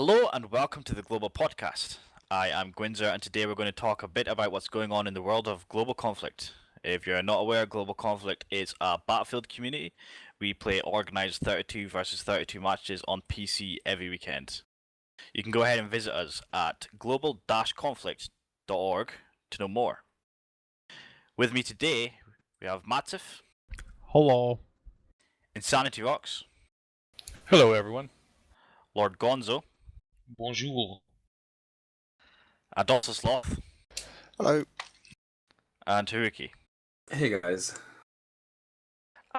Hello and welcome to the Global Podcast. I am Gwinzer and today we're going to talk a bit about what's going on in the world of global conflict. If you're not aware, global conflict is a Battlefield community. We play organized 32 versus 32 matches on PC every weekend. You can go ahead and visit us at global-conflict.org to know more. With me today, we have Matsif, Hello. Insanity Rocks, Hello, everyone. Lord Gonzo, Bonjour. Adolphus Sloth, Hello. and Haruki. Hey guys.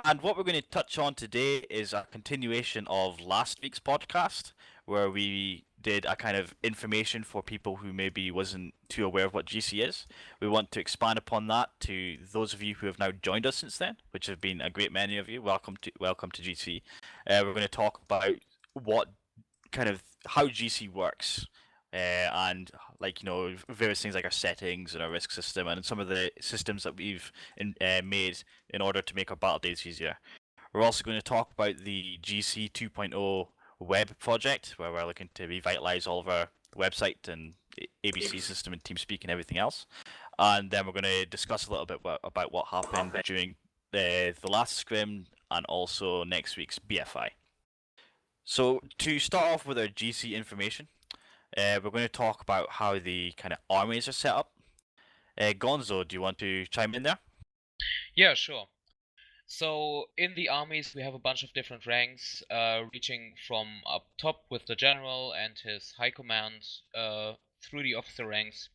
And what we're going to touch on today is a continuation of last week's podcast, where we did a kind of information for people who maybe wasn't too aware of what GC is. We want to expand upon that to those of you who have now joined us since then, which have been a great many of you. Welcome to GC. We're going to talk about how GC works. And various things like our settings and our risk system and some of the systems that we've made in order to make our battle days easier. We're also going to talk about the GC 2.0 web project, where we're looking to revitalize all of our website and ABC system and TeamSpeak and everything else. And then we're going to discuss a little bit about what happened during the last scrim and also next week's BFI. So to start off with our GC information, we're going to talk about how the kind of armies are set up. Gonzo, do you want to chime in there? Yeah, sure. So in the armies we have a bunch of different ranks, reaching from up top with the general and his high command, through the officer ranks,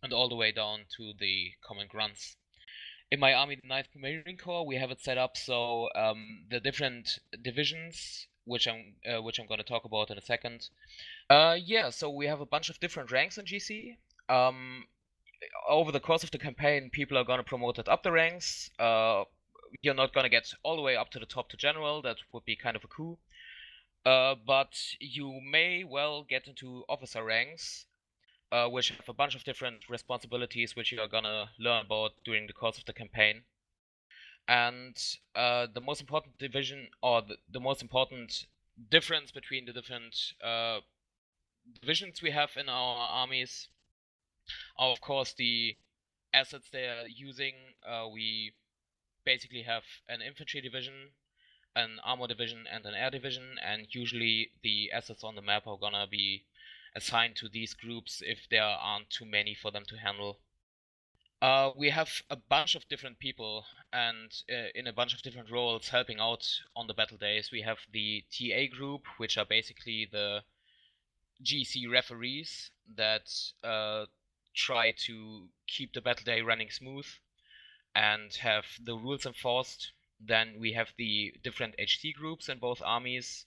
and all the way down to the common grunts. In my army, the 9th Marine Corps, we have it set up so the different divisions, which I'm going to talk about in a second. So we have a bunch of different ranks in GC. Over the course of the campaign, people are going to promote it up the ranks. You're not going to get all the way up to the top to general. That would be kind of a coup. But you may well get into officer ranks, which have a bunch of different responsibilities which you are going to learn about during the course of the campaign. And the most important division, or the most important difference between the different divisions we have in our armies are, of course, the assets they are using. We basically have an infantry division, an armor division, and an air division, and usually the assets on the map are gonna be assigned to these groups if there aren't too many for them to handle. We have a bunch of different people and in a bunch of different roles helping out on the battle days. We have the TA group, which are basically the GC referees that try to keep the battle day running smooth and have the rules enforced. Then we have the different HT groups in both armies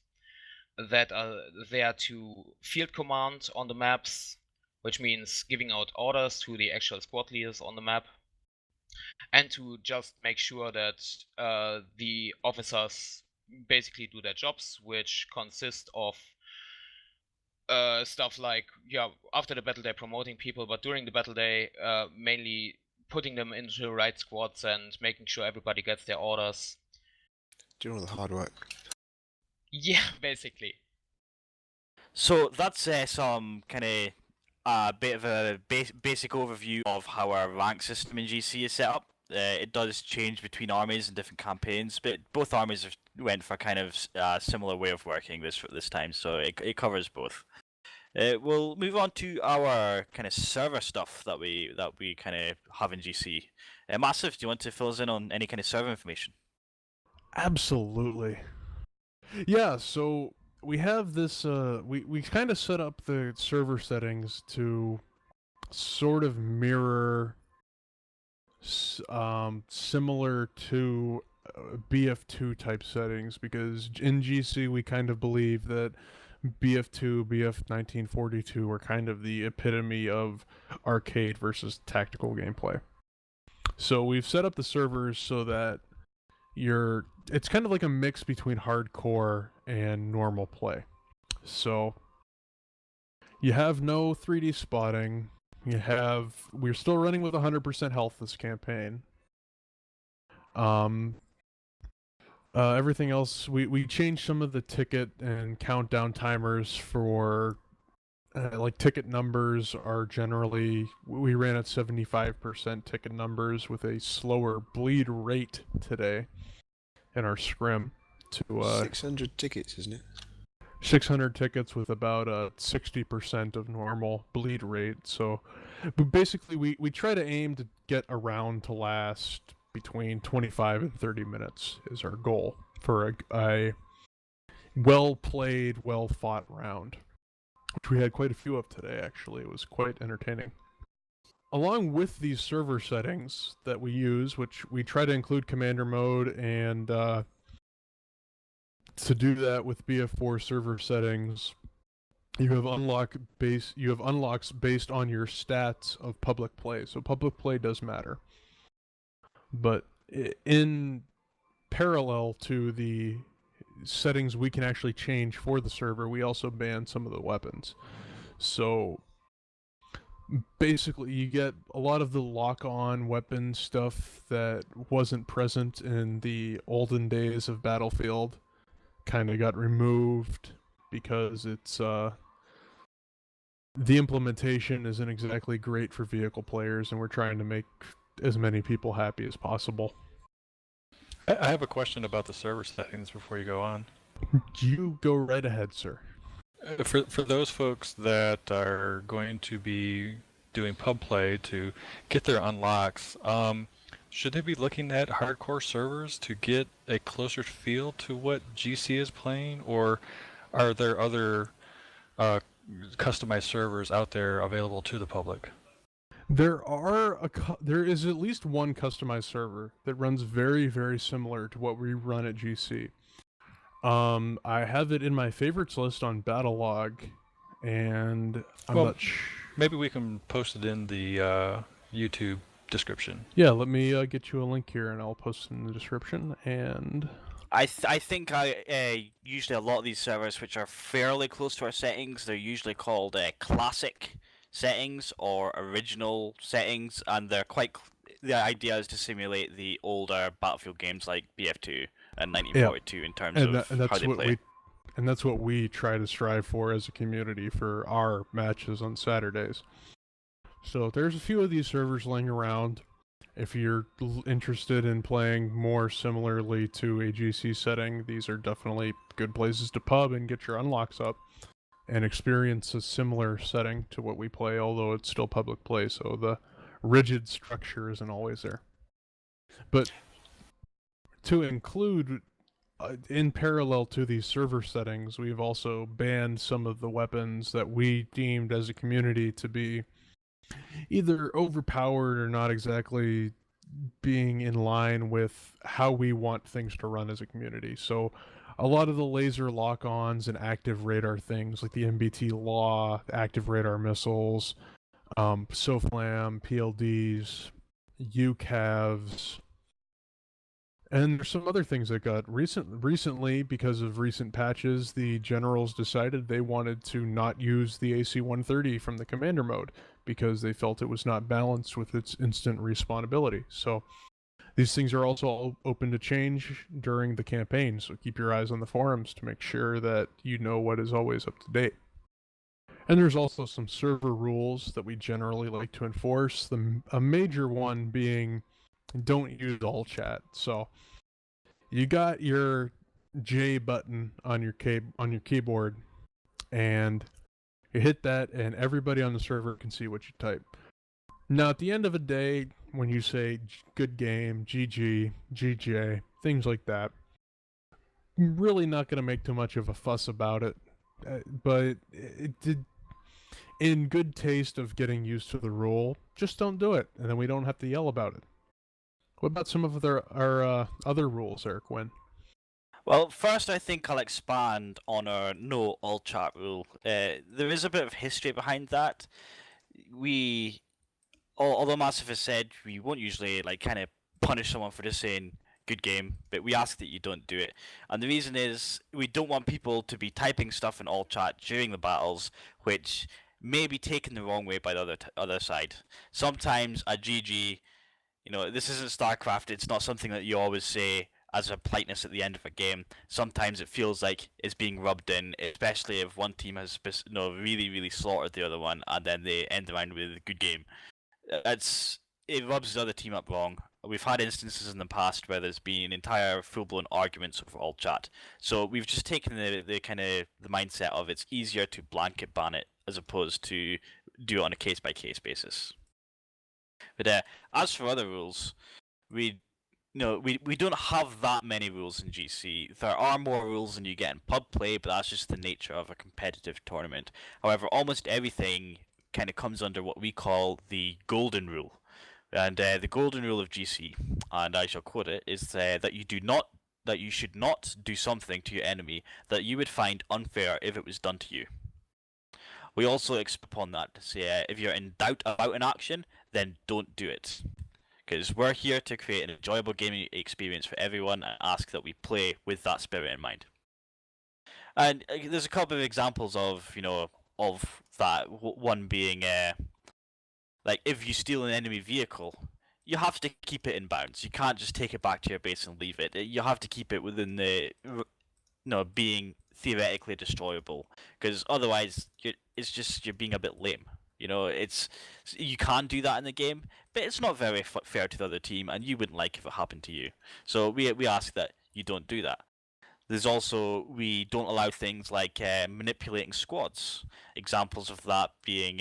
that are there to field command on the maps, which means giving out orders to the actual squad leaders on the map, and to just make sure that the officers basically do their jobs, which consist of stuff like, after the battle day promoting people, but during the battle day mainly putting them into the right squads and making sure everybody gets their orders. Doing all the hard work. Yeah, basically. So that's some kind of bit of a basic overview of how our rank system in GC is set up. It does change between armies and different campaigns, but both armies went for kind of similar way of working this time, so it covers both. We'll move on to our kind of server stuff that we kind of have in GC. Massive, do you want to fill us in on any kind of server information? Absolutely. Yeah, so we have this, we kind of set up the server settings to sort of mirror similar to BF2 type settings, because in GC we kind of believe that BF2, BF 1942 are kind of the epitome of arcade versus tactical gameplay. So we've set up the servers so that it's kind of like a mix between hardcore and normal play. So you have no 3D spotting. We're still running with 100% health this campaign. Everything else, we changed some of the ticket and countdown timers for like ticket numbers are generally, we ran at 75% ticket numbers with a slower bleed rate today in our scrim to 600 tickets, isn't it? 600 tickets with about 60% of normal bleed rate. So but basically we try to aim to get a round to last between 25 and 30 minutes is our goal for a well played, well fought round, which we had quite a few of today. Actually, it was quite entertaining. Along with these server settings that we use, which we try to include commander mode, and to do that with BF4 server settings, you have unlocks based on your stats of public play. So public play does matter, but in parallel to the settings we can actually change for the server, we also ban some of the weapons. So basically you get a lot of the lock-on weapon stuff that wasn't present in the olden days of Battlefield kind of got removed because it's the implementation isn't exactly great for vehicle players, and we're trying to make as many people happy as possible. I have a question about the server settings before you go on. You go right ahead, sir. For those folks that are going to be doing pub play to get their unlocks, should they be looking at hardcore servers to get a closer feel to what GC is playing, or are there other customized servers out there available to the public? There is at least one customized server that runs very, very similar to what we run at GC. I have it in my favorites list on Battlelog, and maybe we can post it in the YouTube description. Yeah, let me get you a link here, and I'll post it in the description. And I think usually a lot of these servers, which are fairly close to our settings, they're usually called classic settings or original settings, and they're the idea is to simulate the older Battlefield games like BF2 and 1942 in terms of how they play. And that's what we try to strive for as a community for our matches on Saturdays. So there's a few of these servers laying around. If you're interested in playing more similarly to a GC setting, these are definitely good places to pub and get your unlocks up and experience a similar setting to what we play, although it's still public play, so the rigid structure isn't always there. But to include, in parallel to these server settings, we've also banned some of the weapons that we deemed as a community to be either overpowered or not exactly being in line with how we want things to run as a community. So a lot of the laser lock-ons and active radar things like the MBT Law, active radar missiles, SOFLAM, PLDs, UCAVs, and there's some other things that got recently because of recent patches. The generals decided they wanted to not use the AC-130 from the commander mode because they felt it was not balanced with its instant respawnability. So these things are also open to change during the campaign, so keep your eyes on the forums to make sure that you know what is always up to date. And there's also some server rules that we generally like to enforce, a major one being don't use all chat. So you got your J button on your keyboard, and you hit that, and everybody on the server can see what you type. Now, at the end of a day, when you say good game, GG, GJ, things like that, I'm really not going to make too much of a fuss about it. But it did, in good taste of getting used to the rule, just don't do it, and then we don't have to yell about it. What about some of our other rules, Eric Wynn? Well, first I think I'll expand on our no all chat rule. There is a bit of history behind that. Although Massive has said we won't usually kind of punish someone for just saying good game, but we ask that you don't do it. And the reason is we don't want people to be typing stuff in all chat during the battles, which may be taken the wrong way by the other side. Sometimes a GG, this isn't StarCraft, it's not something that you always say as a politeness at the end of a game. Sometimes it feels like it's being rubbed in, especially if one team has really, really slaughtered the other one, and then they end the round with a good game. It rubs the other team up wrong. We've had instances in the past where there's been entire full-blown arguments over all chat. So we've just taken the kind of the mindset of it's easier to blanket ban it as opposed to do it on a case-by-case basis. But as for other rules, we don't have that many rules in GC. There are more rules than you get in pub play, but that's just the nature of a competitive tournament. However, almost everything kind of comes under what we call the golden rule. And the golden rule of GC, and I shall quote it, is that you should not do something to your enemy that you would find unfair if it was done to you. We also expand upon that to say if you're in doubt about an action, then don't do it. Because we're here to create an enjoyable gaming experience for everyone and ask that we play with that spirit in mind. And there's a couple of examples of that. One being like if you steal an enemy vehicle, you have to keep it in bounds. You can't just take it back to your base and leave it. You have to keep it within the being theoretically destroyable, because otherwise you're being a bit lame. You can do that in the game, but it's not very fair to the other team, and you wouldn't like if it happened to you. So we ask that you don't do that. There's also, we don't allow things like manipulating squads. Examples of that being,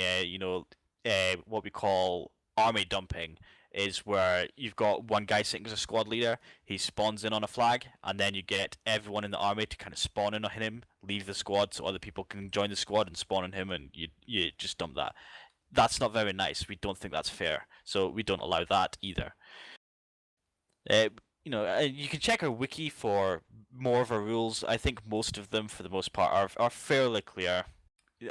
what we call army dumping, is where you've got one guy sitting as a squad leader, he spawns in on a flag, and then you get everyone in the army to kind of spawn in on him, leave the squad so other people can join the squad and spawn on him, and you just dump that. That's not very nice. We don't think that's fair, so we don't allow that either. You can check our wiki for more of our rules. I think most of them, for the most part, are fairly clear,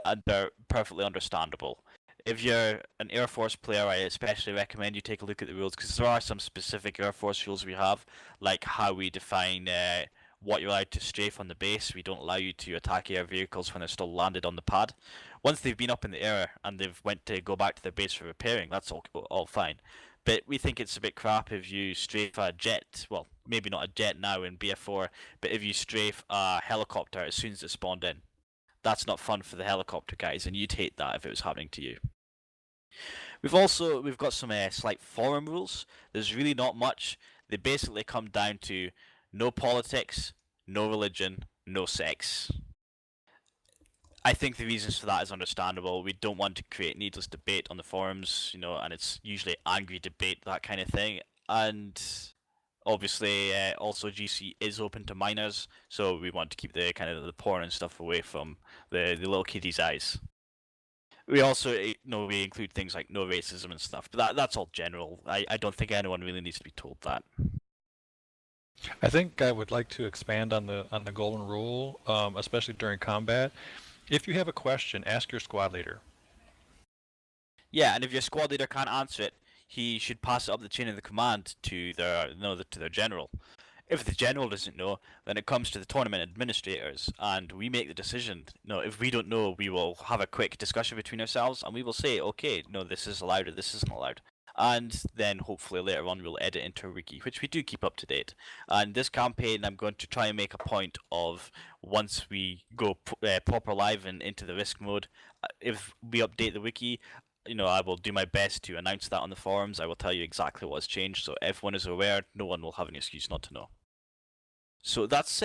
and they're perfectly understandable. If you're an Air Force player, I especially recommend you take a look at the rules, because there are some specific Air Force rules we have, like how we define what you're allowed to strafe on the base. We don't allow you to attack air vehicles when they're still landed on the pad. Once they've been up in the air and they've went to go back to their base for repairing, that's all fine. But we think it's a bit crap if you strafe a jet, well, maybe not a jet now in BF4, but if you strafe a helicopter as soon as it spawned in. That's not fun for the helicopter guys, and you'd hate that if it was happening to you. We've got some slight forum rules. There's really not much. They basically come down to no politics, no religion, no sex. I think the reasons for that is understandable. We don't want to create needless debate on the forums, and it's usually angry debate, that kind of thing. And obviously, also GC is open to minors, so we want to keep the kind of the porn and stuff away from the little kiddies' eyes. We also, we include things like no racism and stuff, but that's all general. I don't think anyone really needs to be told that. I think I would like to expand on the golden rule, especially during combat. If you have a question, ask your squad leader. Yeah, and if your squad leader can't answer it, he should pass it up the chain of the command to their general. If the general doesn't know, then it comes to the tournament administrators, and we make the decision. If we don't know, we will have a quick discussion between ourselves, and we will say, okay, no, this is allowed or this isn't allowed. And then hopefully later on we'll edit into a wiki, which we do keep up to date. And this campaign, I'm going to try and make a point of, once we go proper live and into the risk mode, if we update the wiki, I will do my best to announce that on the forums. I will tell you exactly what has changed, so everyone is aware. No one will have an excuse not to know. So that's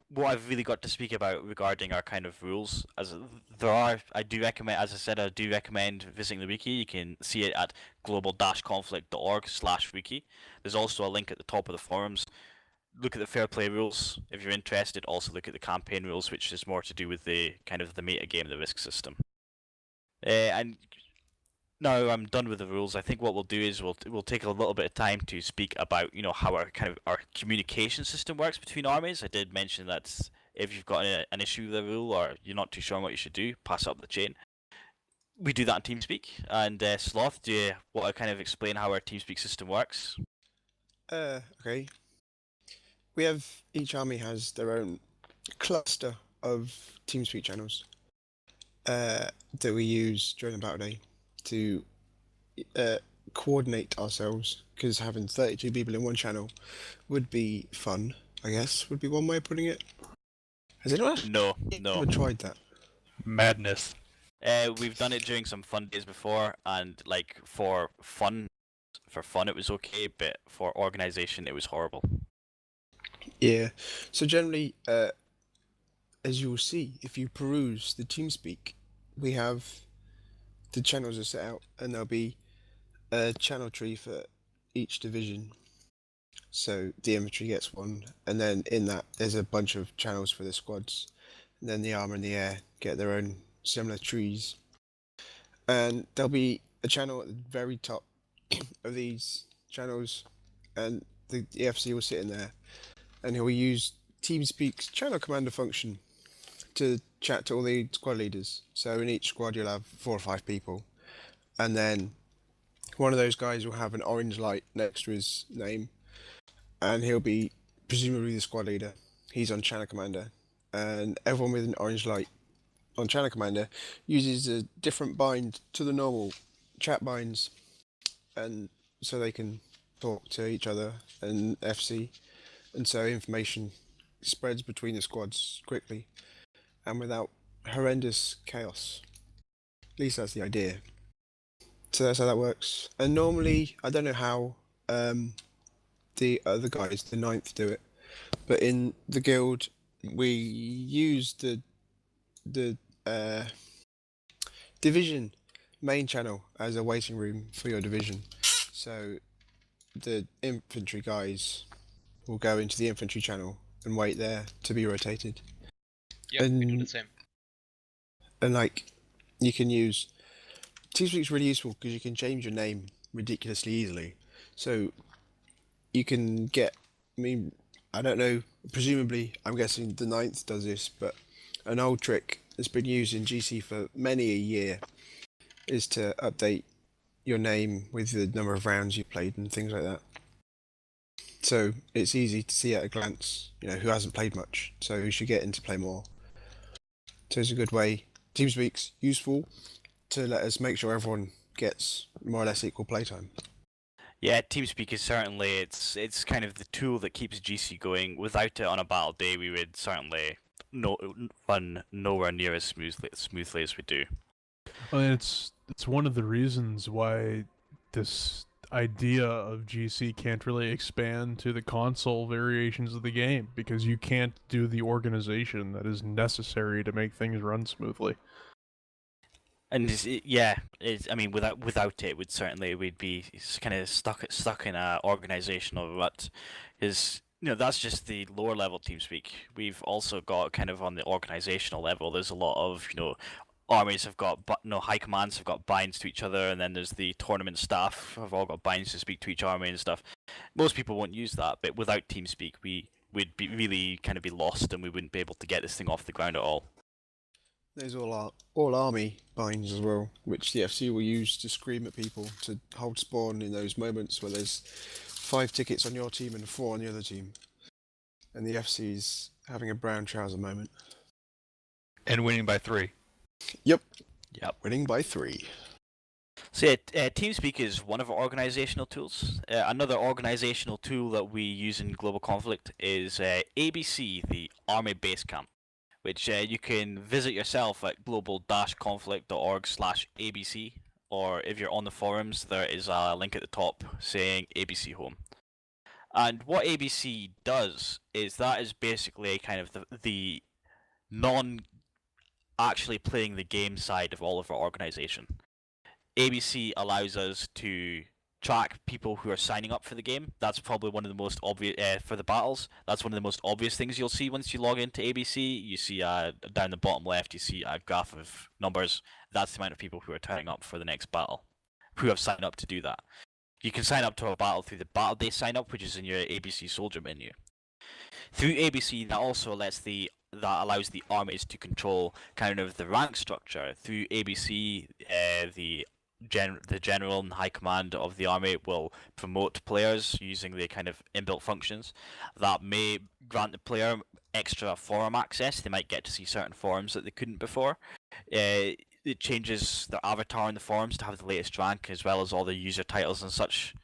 what I've really got to speak about regarding our kind of rules. I do recommend visiting the wiki. You can see it at global-conflict.org/wiki. There's also a link at the top of the forums. Look at the fair play rules if you're interested. Also look at the campaign rules, which is more to do with the kind of the meta game, the risk system. And now I'm done with the rules. I think what we'll do is we'll take a little bit of time to speak about how our communication system works between armies. I did mention that if you've got an issue with a rule or you're not too sure on what you should do, pass it up the chain. We do that in TeamSpeak. And Sloth, do you want to kind of explain how our TeamSpeak system works? Okay. Each army has their own cluster of TeamSpeak channels that we use during the battle day to coordinate ourselves, because having 32 people in one channel would be fun, I guess would be one way of putting it. Has anyone No. ever tried that? Madness. We've done it during some fun days before, and like for fun it was okay, but for organization it was horrible. Yeah. So generally, as you will see, if you peruse the TeamSpeak, we have the channels are set out, and there'll be a channel tree for each division. So the infantry gets one, and then in that there's a bunch of channels for the squads, and then the armor and the air get their own similar trees. And there'll be a channel at the very top of these channels, and the EFC will sit in there, and he'll use TeamSpeak's channel commander function to chat to all the squad leaders. So in each squad you'll have 4 or 5 people, and then one of those guys will have an orange light next to his name, and he'll be presumably the squad leader. He's on channel commander, and everyone with an orange light on channel commander uses a different bind to the normal chat binds, and so they can talk to each other and FC, and so information spreads between the squads quickly and without horrendous chaos. At least that's the idea. So that's how that works. And normally, I don't know how the other guys, the 9th, do it, but in the guild we use the division main channel as a waiting room for your division. So the infantry guys will go into the infantry channel and wait there to be rotated. Yeah, we do the same. And like, you can use TeamSpeak's really useful because you can change your name ridiculously easily. So you can get, I mean, I don't know, presumably, I'm guessing the 9th does this, but an old trick that's been used in GC for many a year is to update your name with the number of rounds you played and things like that. So it's easy to see at a glance, you know, who hasn't played much, so who should get in to play more. So it's a good way. TeamSpeak's useful to let us make sure everyone gets more or less equal playtime. Yeah, TeamSpeak is certainly it's kind of the tool that keeps GC going. Without it on a battle day, we would certainly run nowhere near as smoothly as we do. And it's one of the reasons why this idea of GC can't really expand to the console variations of the game, because you can't do the organization that is necessary to make things run smoothly. And I mean, without it, we'd be kind of stuck in a organizational rut, because that's just the lower level TeamSpeak. We've also got kind of on the organizational level. There's a lot of armies have got high commands have got binds to each other, and then there's the tournament staff have all got binds to speak to each army and stuff. Most people won't use that, but without TeamSpeak, we'd be really kind of be lost, and we wouldn't be able to get this thing off the ground at all. There's all army binds as well, which the FC will use to scream at people to hold spawn in those moments where there's 5 tickets on your team and 4 on the other team, and the FC's having a brown trouser moment. And winning by 3. Yep. Winning by 3. So yeah, TeamSpeak is one of our organizational tools. Another organizational tool that we use in Global Conflict is ABC, the Army Base Camp, which you can visit yourself at global-conflict.org/ABC, or if you're on the forums, there is a link at the top saying ABC Home. And what ABC does is that is basically kind of the non-actually playing the game side of all of our organization. ABC allows us to track people who are signing up for the game. That's probably one of the most obvious for the battles. That's one of the most obvious things you'll see once you log into ABC. You see down the bottom left, you see a graph of numbers. That's the amount of people who are turning up for the next battle, who have signed up to do that. You can sign up to a battle through the Battle Day sign up, which is in your ABC Soldier menu. Through ABC, that also allows the armies to control kind of the rank structure. Through ABC, the general and high command of the army will promote players using the kind of inbuilt functions that may grant the player extra forum access. They might get to see certain forums that they couldn't before. It changes their avatar in the forums to have the latest rank, as well as all the user titles and such.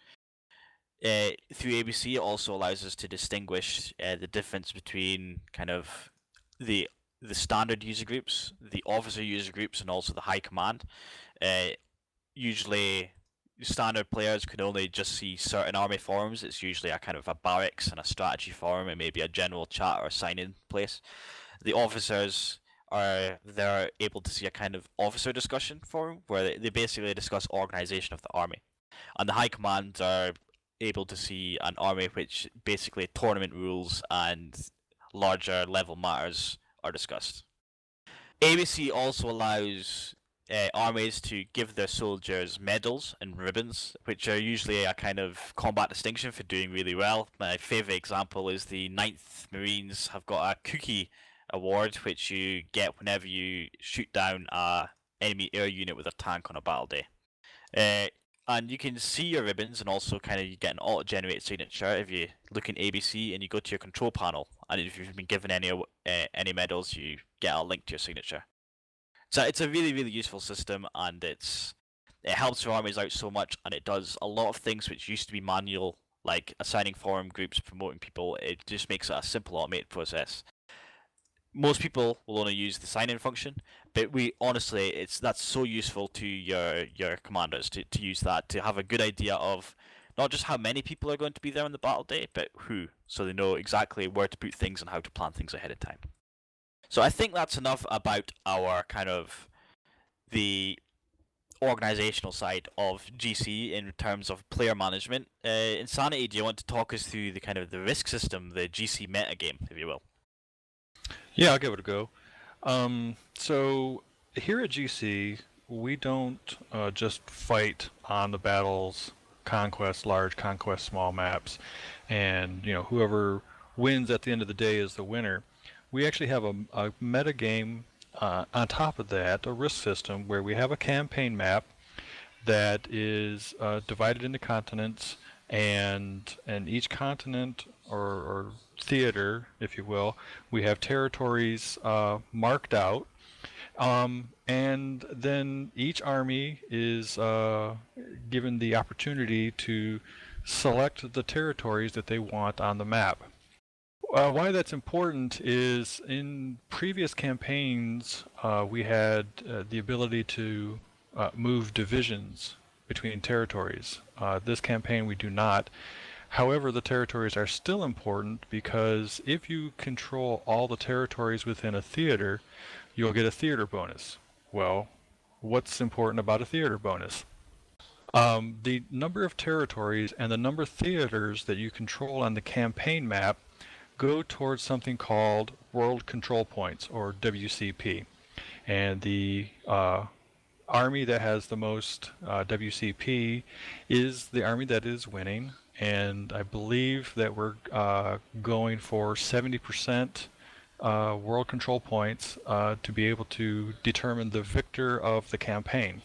through ABC, it also allows us to distinguish the difference between kind of the standard user groups, the officer user groups, and also the high command. Usually, standard players can only just see certain army forums. It's usually a kind of a barracks and a strategy forum, and maybe a general chat or a sign-in place. The officers they're able to see a kind of officer discussion forum where they basically discuss organization of the army, and the high commands are able to see an army which basically tournament rules and larger level matters are discussed. ABC also allows armies to give their soldiers medals and ribbons, which are usually a kind of combat distinction for doing really well. My favourite example is the 9th Marines have got a cookie award, which you get whenever you shoot down a enemy air unit with a tank on a battle day. And you can see your ribbons, and also kind of you get an auto-generated signature if you look in ABC and you go to your control panel, and if you've been given any medals, you get a link to your signature. So it's a really, really useful system, and it helps your armies out so much, and it does a lot of things which used to be manual, like assigning forum groups, promoting people. It just makes it a simple automated process. Most people will only use the sign-in function, but honestly, that's so useful to your commanders to use that, to have a good idea of not just how many people are going to be there on the battle day, but who, so they know exactly where to put things and how to plan things ahead of time. So I think that's enough about our kind of the organizational side of GC in terms of player management. Insanity, do you want to talk us through the kind of the risk system, the GC metagame, if you will? Yeah, I'll give it a go. So here at GC, we don't just fight on the battles, conquest large, conquest small maps, and whoever wins at the end of the day is the winner. We actually have a meta game on top of that, a risk system where we have a campaign map that is divided into continents, and each continent or theater, if you will, we have territories marked out, and then each army is given the opportunity to select the territories that they want on the map. Why that's important is in previous campaigns we had the ability to move divisions between territories. This campaign we do not. However, the territories are still important because if you control all the territories within a theater, you'll get a theater bonus. Well, what's important about a theater bonus? The number of territories and the number of theaters that you control on the campaign map go towards something called World Control Points, or WCP. And the army that has the most WCP is the army that is winning. And I believe that we're going for 70% World Control Points to be able to determine the victor of the campaign.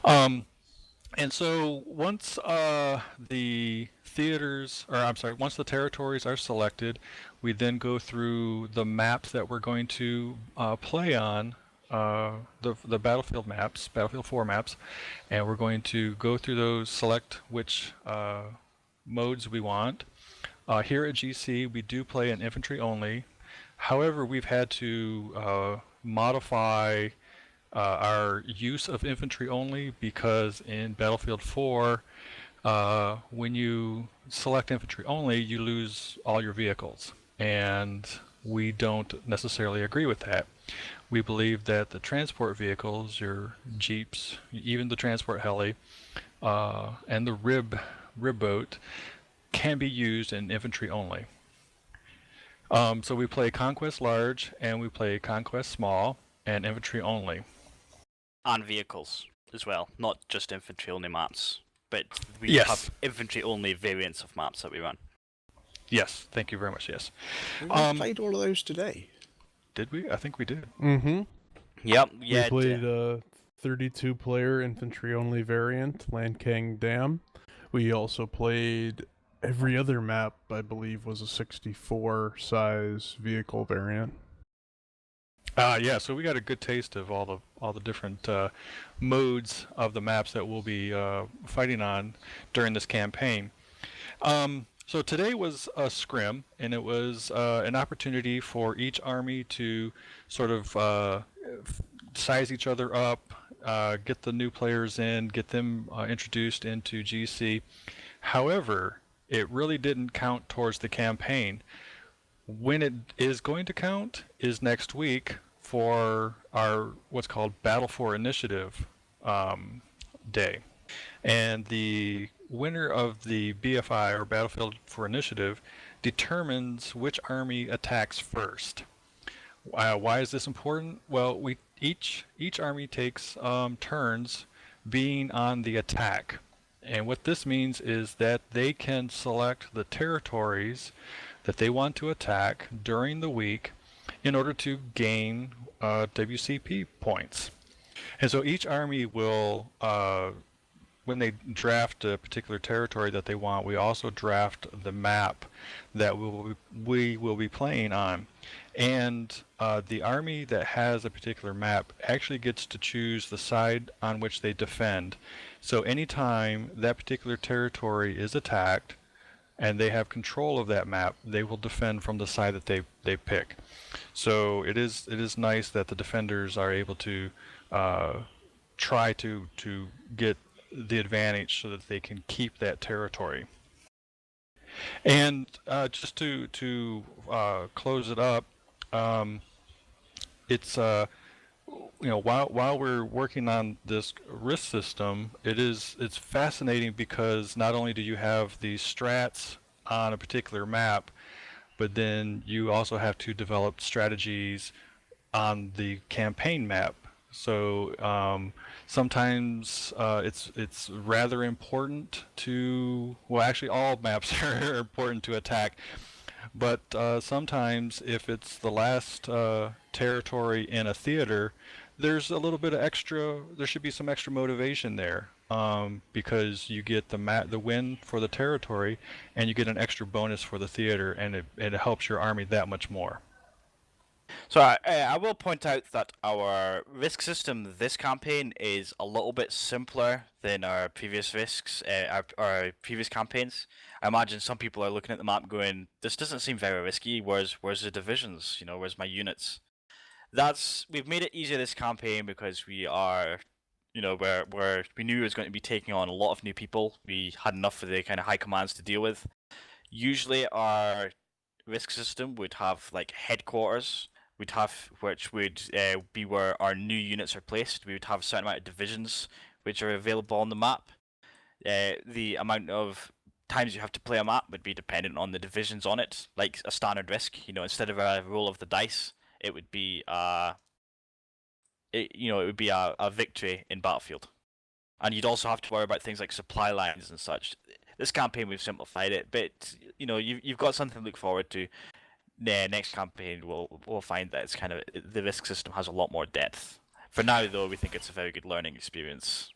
And so once the once the territories are selected, we then go through the maps that we're going to play on, the battlefield maps, Battlefield 4 maps, and we're going to go through those, select which modes we want. Here at GC, we do play an infantry only. However, we've had to modify our use of infantry only because in Battlefield 4, when you select infantry only, you lose all your vehicles, and we don't necessarily agree with that. We believe that the transport vehicles, your jeeps, even the transport heli, and the rib boat can be used in infantry only. So we play Conquest Large and we play Conquest Small and infantry only. And vehicles as well, not just infantry only maps, but we Yes. have infantry only variants of maps that we run. Yes, thank you very much. Yes. We played all of those today. Did we? I think we did. Mm-hmm. Yep. Yeah. We played a 32-player infantry-only variant, Lankang Dam. We also played every other map, I believe, was a 64-size vehicle variant. Yeah, so we got a good taste of all the all the different modes of the maps that we'll be fighting on during this campaign. So today was a scrim, and it was an opportunity for each army to sort of size each other up, get the new players in, get them introduced into GC. However, it really didn't count towards the campaign. When it is going to count is next week for our what's called Battle for Initiative day. And the winner of the BFI, or Battlefield for Initiative, determines which army attacks first. Why is this important? Well, each army takes turns being on the attack. And what this means is that they can select the territories that they want to attack during the week in order to gain WCP points. And so each army will, when they draft a particular territory that they want, we also draft the map that we will be playing on. And the army that has a particular map actually gets to choose the side on which they defend. So anytime that particular territory is attacked and they have control of that map, they will defend from the side that they pick. So it is nice that the defenders are able to try to get the advantage so that they can keep that territory. And just to close it up, it's while we're working on this risk system, it's fascinating because not only do you have these strats on a particular map, but then you also have to develop strategies on the campaign map. So sometimes it's rather important to, well, actually all maps are important to attack, but sometimes if it's the last territory in a theater, there's a little bit of extra, there should be some extra motivation there, because you get the win for the territory, and you get an extra bonus for the theater, and it helps your army that much more. So I will point out that our risk system this campaign is a little bit simpler than our previous risks, our previous campaigns. I imagine some people are looking at the map going, this doesn't seem very risky, where's the divisions, where's my units? We've made it easier this campaign because we are, we knew it was going to be taking on a lot of new people. We had enough of the kind of high commands to deal with. Usually our risk system would have like headquarters, which would be where our new units are placed. We would have a certain amount of divisions which are available on the map. The amount of times you have to play a map would be dependent on the divisions on it, like a standard risk. Instead of a roll of the dice, it would be a victory in Battlefield. And you'd also have to worry about things like supply lines and such. This campaign we've simplified it, but you've got something to look forward to. Next campaign we'll find that it's kind of, the risk system has a lot more depth. For now though, we think it's a very good learning experience.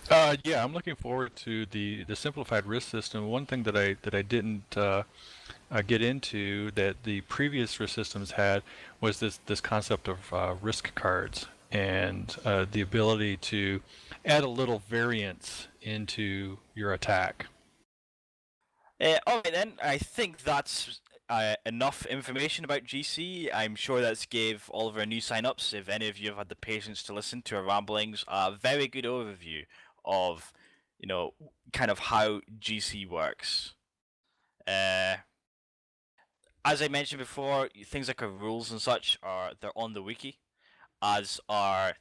Yeah, I'm looking forward to the simplified risk system. One thing that I didn't get into that the previous risk systems had was this concept of risk cards, and the ability to add a little variance into your attack. Alright then, I think that's enough information about GC. I'm sure that's gave all of our new sign-ups, if any of you have had the patience to listen to our ramblings, a very good overview of, kind of how GC works. As I mentioned before, things like our rules and such they're on the wiki, as are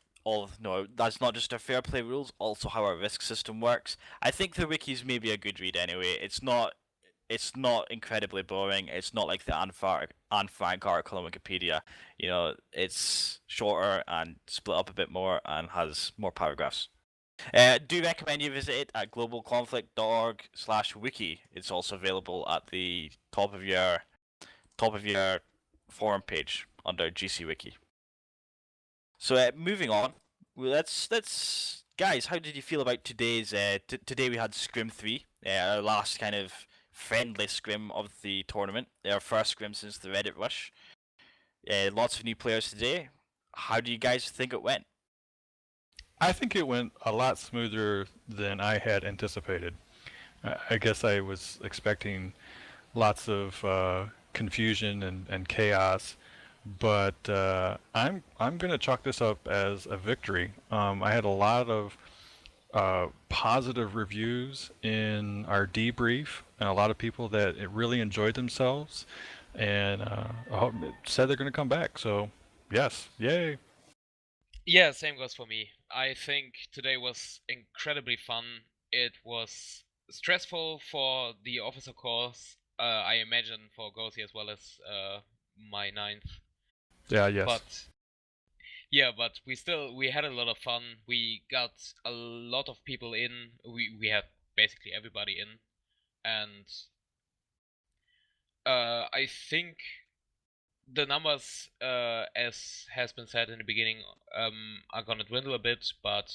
that's not just our fair play rules, also how our risk system works. I think the wiki's maybe a good read anyway. It's not incredibly boring. It's not like the Anne Frank article on Wikipedia. It's shorter and split up a bit more and has more paragraphs. Do recommend you visit it at globalconflict.org/wiki. It's also available at the top of your forum page under GC Wiki. So moving on, let's guys, how did you feel about today's? Today we had Scrim 3, our last kind of friendly scrim of the tournament, our first scrim since the Reddit rush. Lots of new players today. How do you guys think it went? I think it went a lot smoother than I had anticipated. I guess I was expecting lots of confusion and chaos, but I'm gonna chalk this up as a victory. I had a lot of positive reviews in our debrief, and a lot of people that it really enjoyed themselves, and said they're gonna come back. So yes, yay! Yeah, same goes for me. I think today was incredibly fun. It was stressful for the officer course. I imagine for Gosi as well as my ninth. Yeah, yes. But yeah, but we had a lot of fun. We got a lot of people in. We had basically everybody in, and I think the numbers, as has been said in the beginning, are gonna dwindle a bit. But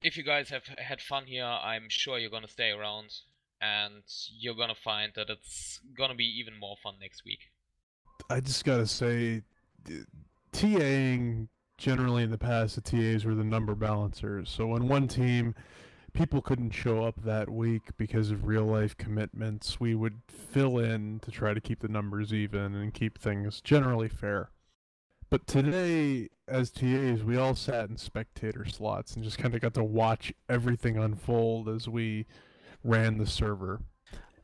if you guys have had fun here, I'm sure you're gonna stay around, and you're gonna find that it's gonna be even more fun next week. I just gotta say, TAing generally in the past, the TAs were the number balancers. So when one team, people couldn't show up that week because of real life commitments, we would fill in to try to keep the numbers even and keep things generally fair. But today, as TAs, we all sat in spectator slots and just kind of got to watch everything unfold as we ran the server.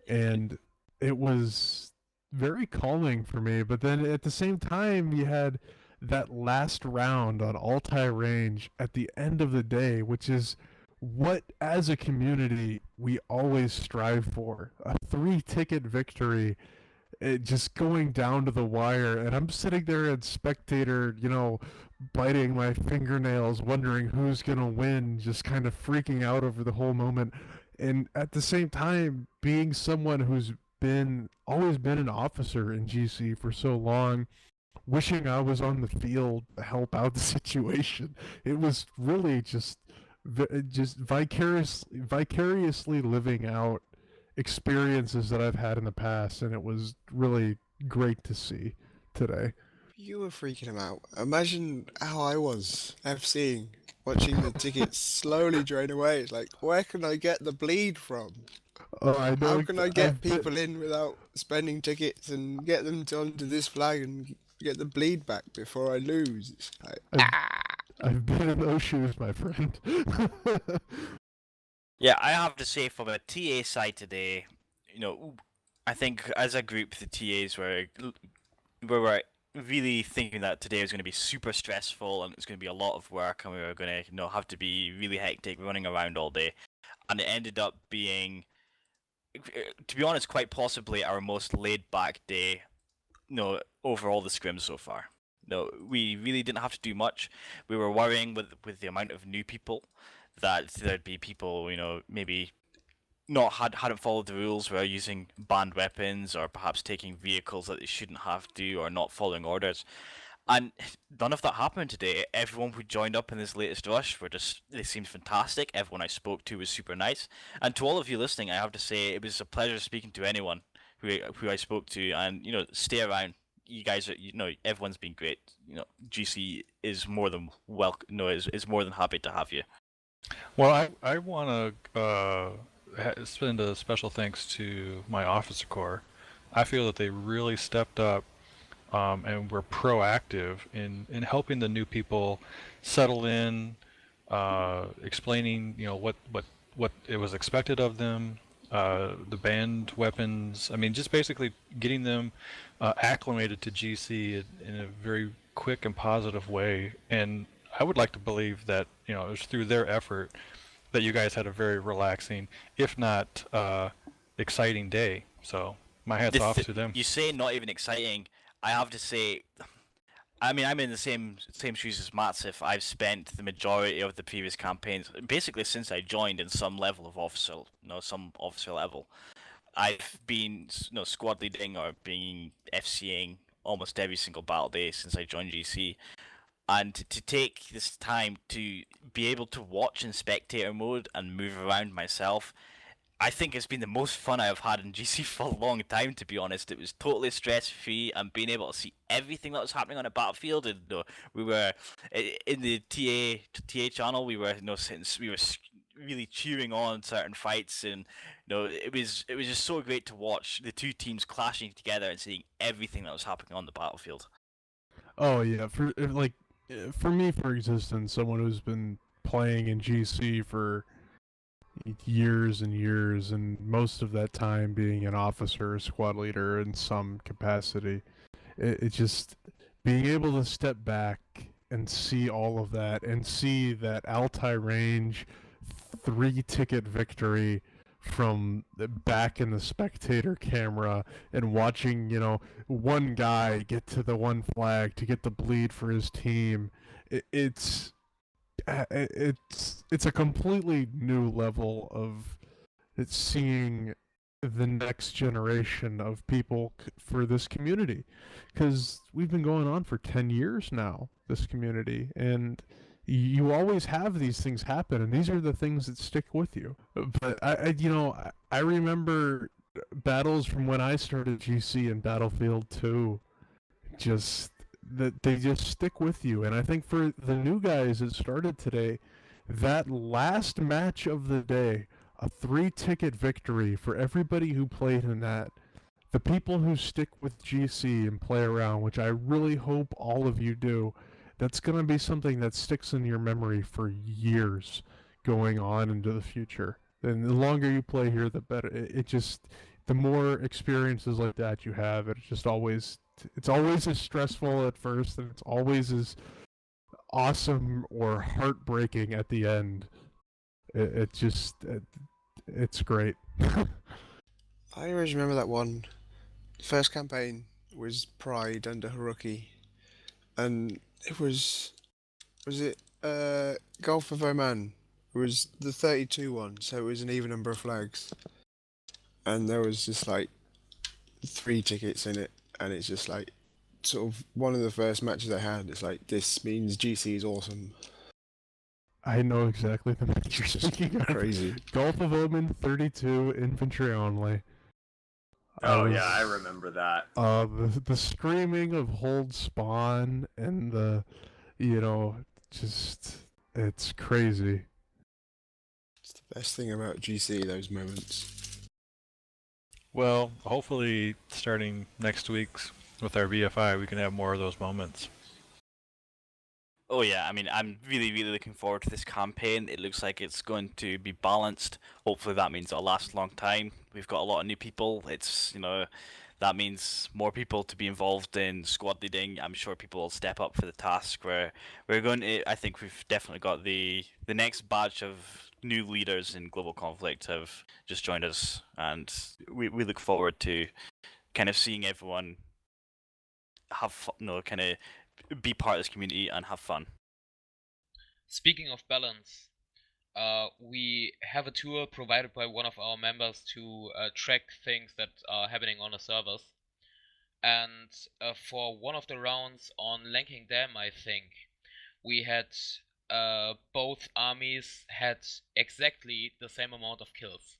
And it was very calming for me. But then at the same time, you had that last round on Altai Range at the end of the day, which is what, as a community, we always strive for. A 3-ticket victory, just going down to the wire. And I'm sitting there at spectator, biting my fingernails, wondering who's going to win, just kind of freaking out over the whole moment. And at the same time, being someone who's always been an officer in GC for so long, wishing I was on the field to help out the situation. It was really just vicariously living out experiences that I've had in the past, and it was really great to see today. You were freaking him out. Imagine how I was FCing, watching the tickets slowly drain away. It's like, where can I get the bleed from? I know. How can I get people in without spending tickets and get them onto this flag and get the bleed back before I lose? It's like, I've been in those shoes, my friend. Yeah, I have to say from a TA side today, I think as a group the TAs were really thinking that today was going to be super stressful and it's going to be a lot of work and we were going to have to be really hectic running around all day, and it ended up being, to be honest, quite possibly our most laid back day over all the scrims so far. We really didn't have to do much. We were worrying with the amount of new people that there'd be people, maybe hadn't followed the rules, were using banned weapons or perhaps taking vehicles that they shouldn't have to, or not following orders. And none of that happened today. Everyone who joined up in this latest rush they seemed fantastic. Everyone I spoke to was super nice. And to all of you listening, I have to say it was a pleasure speaking to anyone who I spoke to, and stay around. You guys are, everyone's been great. GC is more than is more than happy to have you. Well, I want to send a special thanks to my officer corps. I feel that they really stepped up and were proactive in helping the new people settle in, explaining what it was expected of them, the banned weapons. I mean, just basically getting them acclimated to GC in a very quick and positive way. And I would like to believe that it was through their effort that you guys had a very relaxing, if not exciting day. So my hat's off to them. You say not even exciting. I have to say, I mean, I'm in the same shoes as Matsif. I've spent the majority of the previous campaigns, basically since I joined, in some level of officer, some officer level. I've been, squad leading or being FCing almost every single battle day since I joined GC. And to take this time to be able to watch in spectator mode and move around myself, I think it's been the most fun I've had in GC for a long time, to be honest. It was totally stress free and being able to see everything that was happening on a battlefield. And we were in the TA channel. We were really cheering on certain fights, and it was just so great to watch the two teams clashing together and seeing everything that was happening on the battlefield. Oh yeah, for me, for existence, someone who's been playing in GC for years and years, and most of that time being an officer or squad leader in some capacity, it just being able to step back and see all of that, and see that Altai range 3-ticket victory from the back in the spectator camera, and watching one guy get to the one flag to get the bleed for his team. It's a completely new level of seeing the next generation of people for this community, because we've been going on for 10 years now, this community, and you always have these things happen, and these are the things that stick with you. But I remember battles from when I started GC and Battlefield 2, just that they just stick with you. And I think for the new guys that started today, that last match of the day, a 3-ticket victory for everybody who played in that, the people who stick with GC and play around, which I really hope all of you do, that's going to be something that sticks in your memory for years going on into the future. And the longer you play here, the better. The more experiences like that you have, it's always as stressful at first, and it's always as awesome or heartbreaking at the end. It's great. I always remember that one. First campaign was Pride under Haruki, and it was it Gulf of Oman? It was the 32 one, so it was an even number of flags, and there was just like 3 tickets in it, and it's just like sort of one of the first matches I had. It's like, this means GC is awesome. I know exactly the match you're speaking of. Crazy. Gulf of Oman 32 infantry only. Oh yeah, I remember that. The screaming of hold spawn, and it's crazy. It's the best thing about GC, those moments. Well, hopefully starting next week with our BFI, we can have more of those moments. Oh yeah, I mean, I'm really, really looking forward to this campaign. It looks like it's going to be balanced. Hopefully that means it'll last a long time. We've got a lot of new people. That means more people to be involved in squad leading. I'm sure people will step up for the task. I think we've definitely got the next batch of new leaders in global conflict have just joined us, and we look forward to kind of seeing everyone have fun, kind of be part of this community and have fun. Speaking of balance, we have a tool provided by one of our members to track things that are happening on the servers. And for one of the rounds on Lanking Dam, I think, we had both armies had exactly the same amount of kills.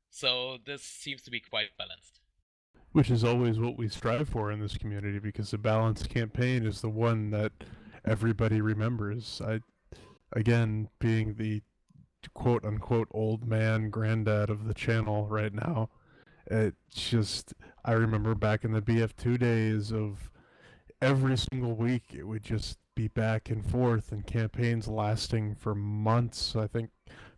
So this seems to be quite balanced. Which is always what we strive for in this community, because the balanced campaign is the one that everybody remembers. Again, being the quote-unquote old man granddad of the channel right now, I remember back in the BF2 days of every single week it would just be back and forth, and campaigns lasting for months. I think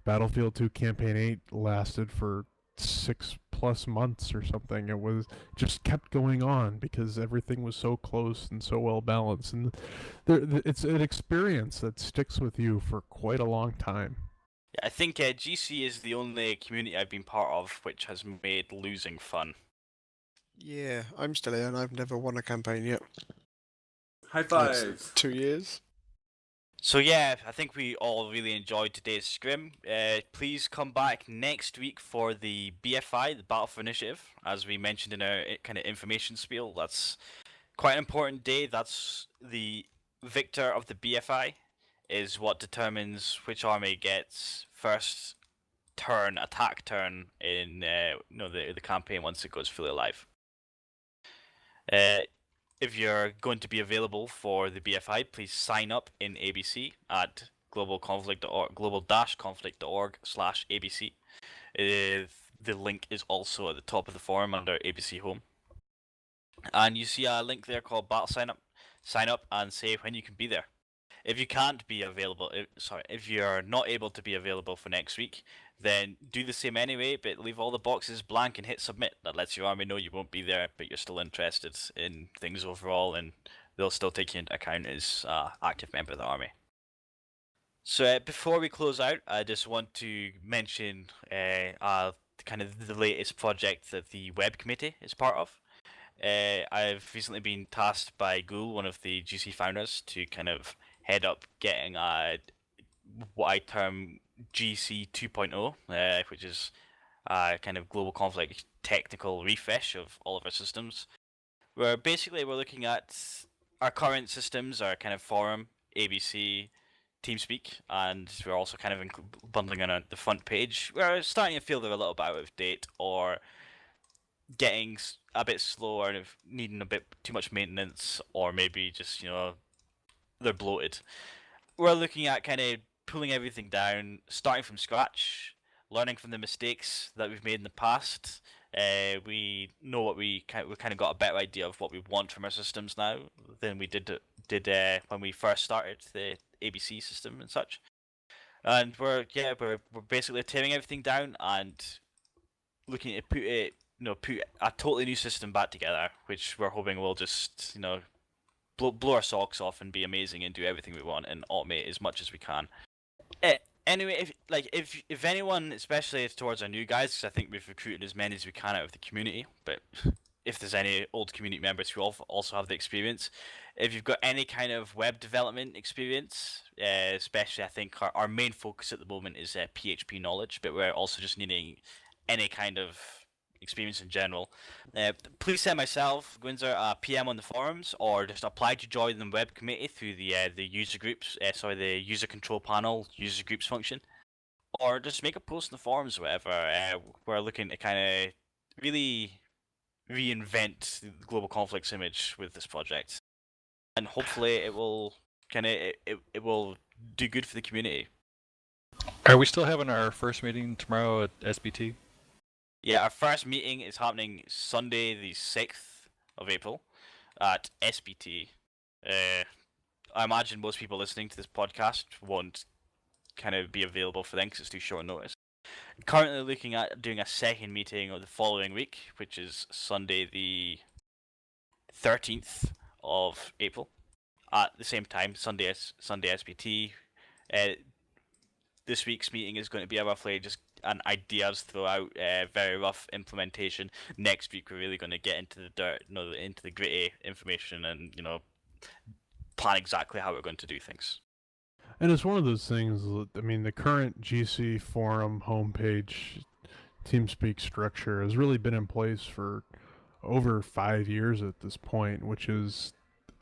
Battlefield 2 Campaign 8 lasted for 6+ months or something. It was just kept going on because everything was so close and so well balanced, and it's an experience that sticks with you for quite a long time. Yeah, I think GC is the only community I've been part of which has made losing fun. Yeah, I'm still here, and I've never won a campaign yet. High five. 2 years. So yeah, I think we all really enjoyed today's scrim. Please come back next week for the BFI, the Battle for Initiative, as we mentioned in our kind of information spiel. That's quite an important day. That's the victor of the BFI is what determines which army gets first attack turn in the campaign once it goes fully live. If you're going to be available for the BFI, please sign up in ABC at global-conflict.org/ABC. The link is also at the top of the forum under ABC Home. And you see a link there called Battle Sign Up. Sign up and say when you can be there. If you can't be available, if you're not able to be available for next week, then do the same anyway, but leave all the boxes blank and hit submit. That lets your army know you won't be there, but you're still interested in things overall, and they'll still take you into account as an active member of the army. So before we close out, I just want to mention kind of the latest project that the web committee is part of. I've recently been tasked by Ghoul, one of the GC founders, to kind of head up getting what I term GC 2.0, which is kind of global conflict technical refresh of all of our systems. Where basically we're looking at our current systems, our kind of forum, ABC, TeamSpeak, and we're also kind of bundling on the front page. We're starting to feel they're a little bit out of date or getting a bit slower and needing a bit too much maintenance, or maybe just, they're bloated. We're looking at kind of pulling everything down, starting from scratch, learning from the mistakes that we've made in the past. We know what we kind of got a better idea of what we want from our systems now than we did when we first started the ABC system and such. And we're basically tearing everything down and looking to put a totally new system back together, which we're hoping will just blow our socks off and be amazing and do everything we want and automate as much as we can. Anyway, if anyone, especially towards our new guys, because I think we've recruited as many as we can out of the community, but if there's any old community members who also have the experience, if you've got any kind of web development experience, especially I think our main focus at the moment is PHP knowledge, but we're also just needing any kind of experience in general, please send myself, Gwinzer, a PM on the forums, or just apply to join the web committee through the user groups, the user control panel, user groups function, or just make a post in the forums or whatever. We're looking to kind of really reinvent the global conflicts image with this project, and hopefully it will it will do good for the community. Are we still having our first meeting tomorrow at SBT? Yeah, our first meeting is happening Sunday the 6th of April at SBT. I imagine most people listening to this podcast won't kind of be available for them because it's too short notice. Currently looking at doing a second meeting of the following week, which is Sunday the 13th of April at the same time, Sunday SBT. This week's meeting is going to be roughly just an ideas throughout, very rough implementation. Next week we're really going to get into the dirt, into the gritty information, and plan exactly how we're going to do things. And it's one of those things. I mean, the current GC forum homepage, TeamSpeak structure has really been in place for over 5 years at this point, which is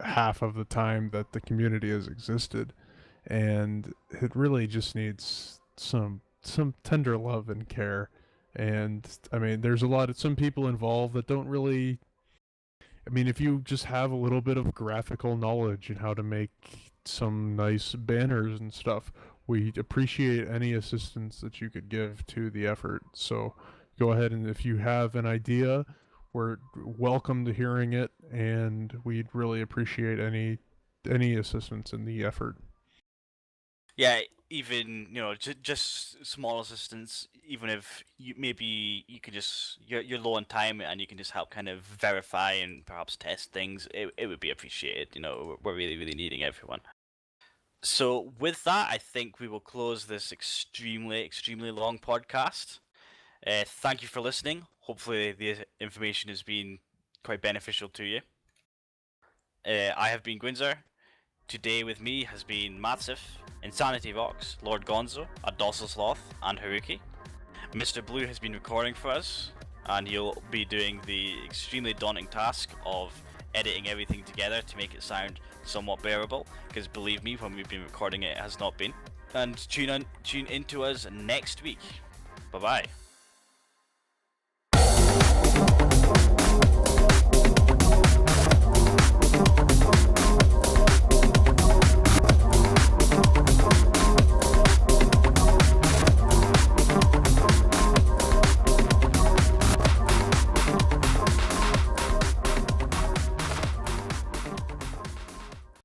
half of the time that the community has existed, and it really just needs some tender love and care. And I mean, there's some people involved that don't really, I mean, if you just have a little bit of graphical knowledge and how to make some nice banners and stuff, we appreciate any assistance that you could give to the effort. So go ahead, and if you have an idea, we're welcome to hearing it, and we'd really appreciate any assistance in the effort. Yeah, even just small assistance. Even if you could just you're low on time and you can just help kind of verify and perhaps test things, it would be appreciated. We're really needing everyone. So with that, I think we will close this extremely long podcast. Thank you for listening. Hopefully the information has been quite beneficial to you. I have been Gwinzer. Today with me has been Matsif, Insanity Vox, Lord Gonzo, Adolphus Sloth, and Haruki. Mr. Blue has been recording for us, and he'll be doing the extremely daunting task of editing everything together to make it sound somewhat bearable, because believe me, when we've been recording it has not been. And tune into us next week. Bye bye.